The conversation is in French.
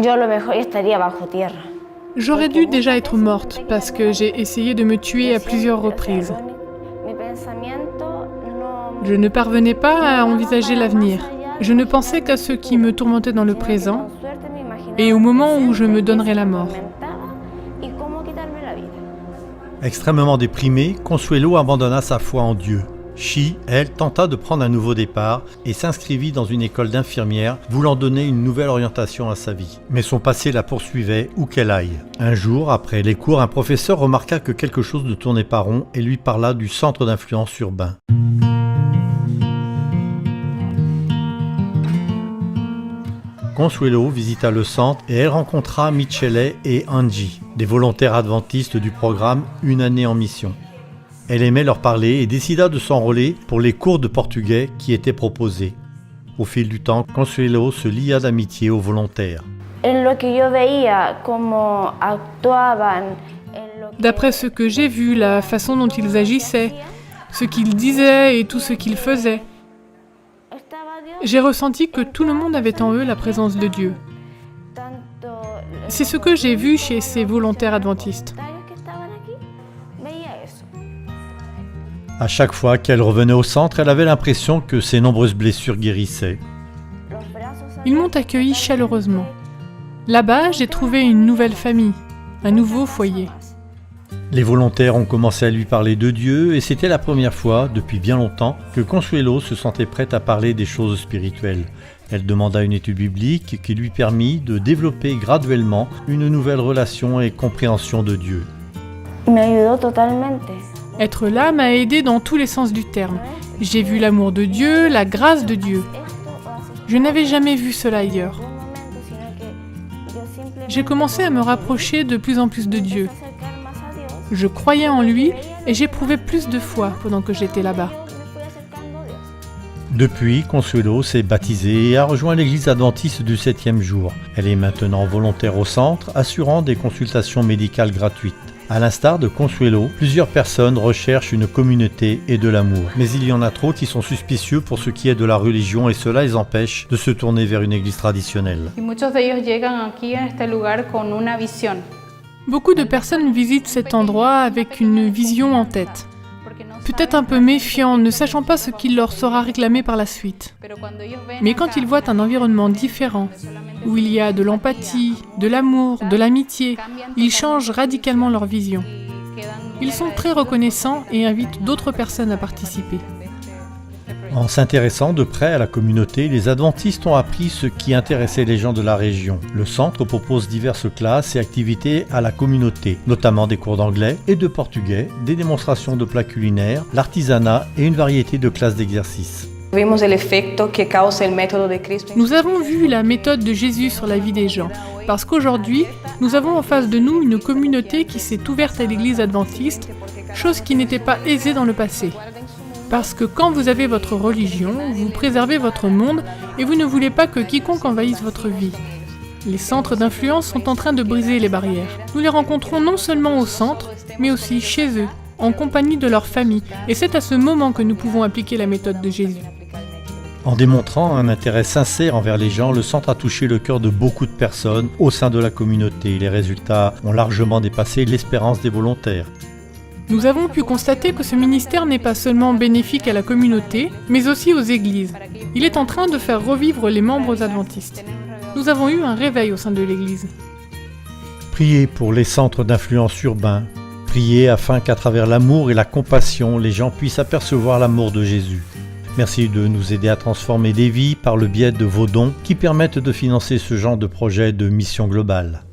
Yo a lo mejor estaría bajo tierra. J'aurais dû déjà être morte parce que j'ai essayé de me tuer à plusieurs reprises. Je ne parvenais pas à envisager l'avenir. Je ne pensais qu'à ce qui me tourmentait dans le présent et au moment où je me donnerais la mort. Extrêmement déprimée, Consuelo abandonna sa foi en Dieu. Chi, elle, tenta de prendre un nouveau départ et s'inscrivit dans une école d'infirmière, voulant donner une nouvelle orientation à sa vie. Mais son passé la poursuivait où qu'elle aille. Un jour, après les cours, un professeur remarqua que quelque chose ne tournait pas rond et lui parla du centre d'influence urbain. Consuelo visita le centre et elle rencontra Michele et Angie, des volontaires adventistes du programme Une année en mission. Elle aimait leur parler et décida de s'enrôler pour les cours de portugais qui étaient proposés. Au fil du temps, Consuelo se lia d'amitié aux volontaires. D'après ce que j'ai vu, la façon dont ils agissaient, ce qu'ils disaient et tout ce qu'ils faisaient, j'ai ressenti que tout le monde avait en eux la présence de Dieu. C'est ce que j'ai vu chez ces volontaires adventistes. À chaque fois qu'elle revenait au centre, elle avait l'impression que ses nombreuses blessures guérissaient. Ils m'ont accueilli chaleureusement. Là-bas, j'ai trouvé une nouvelle famille, un nouveau foyer. Les volontaires ont commencé à lui parler de Dieu et c'était la première fois, depuis bien longtemps, que Consuelo se sentait prête à parler des choses spirituelles. Elle demanda une étude biblique qui lui permit de développer graduellement une nouvelle relation et compréhension de Dieu. Être là m'a aidé dans tous les sens du terme. J'ai vu l'amour de Dieu, la grâce de Dieu. Je n'avais jamais vu cela ailleurs. J'ai commencé à me rapprocher de plus en plus de Dieu. Je croyais en lui et j'éprouvais plus de foi pendant que j'étais là-bas. Depuis, Consuelo s'est baptisée et a rejoint l'église adventiste du 7e jour. Elle est maintenant volontaire au centre, assurant des consultations médicales gratuites. À l'instar de Consuelo, plusieurs personnes recherchent une communauté et de l'amour. Mais il y en a trop qui sont suspicieux pour ce qui est de la religion et cela les empêche de se tourner vers une église traditionnelle. Beaucoup de personnes visitent cet endroit avec une vision en tête. Peut-être un peu méfiants, ne sachant pas ce qu'il leur sera réclamé par la suite. Mais quand ils voient un environnement différent, où il y a de l'empathie, de l'amour, de l'amitié, ils changent radicalement leur vision. Ils sont très reconnaissants et invitent d'autres personnes à participer. En s'intéressant de près à la communauté, les adventistes ont appris ce qui intéressait les gens de la région. Le centre propose diverses classes et activités à la communauté, notamment des cours d'anglais et de portugais, des démonstrations de plats culinaires, l'artisanat et une variété de classes d'exercices. Nous avons vu la méthode de Jésus sur la vie des gens, parce qu'aujourd'hui, nous avons en face de nous une communauté qui s'est ouverte à l'église adventiste, chose qui n'était pas aisée dans le passé. Parce que quand vous avez votre religion, vous préservez votre monde et vous ne voulez pas que quiconque envahisse votre vie. Les centres d'influence sont en train de briser les barrières. Nous les rencontrons non seulement au centre, mais aussi chez eux, en compagnie de leur famille. Et c'est à ce moment que nous pouvons appliquer la méthode de Jésus. En démontrant un intérêt sincère envers les gens, le centre a touché le cœur de beaucoup de personnes au sein de la communauté. Les résultats ont largement dépassé l'espérance des volontaires. Nous avons pu constater que ce ministère n'est pas seulement bénéfique à la communauté, mais aussi aux églises. Il est en train de faire revivre les membres adventistes. Nous avons eu un réveil au sein de l'église. Priez pour les centres d'influence urbains. Priez afin qu'à travers l'amour et la compassion, les gens puissent apercevoir l'amour de Jésus. Merci de nous aider à transformer des vies par le biais de vos dons qui permettent de financer ce genre de projet de mission globale.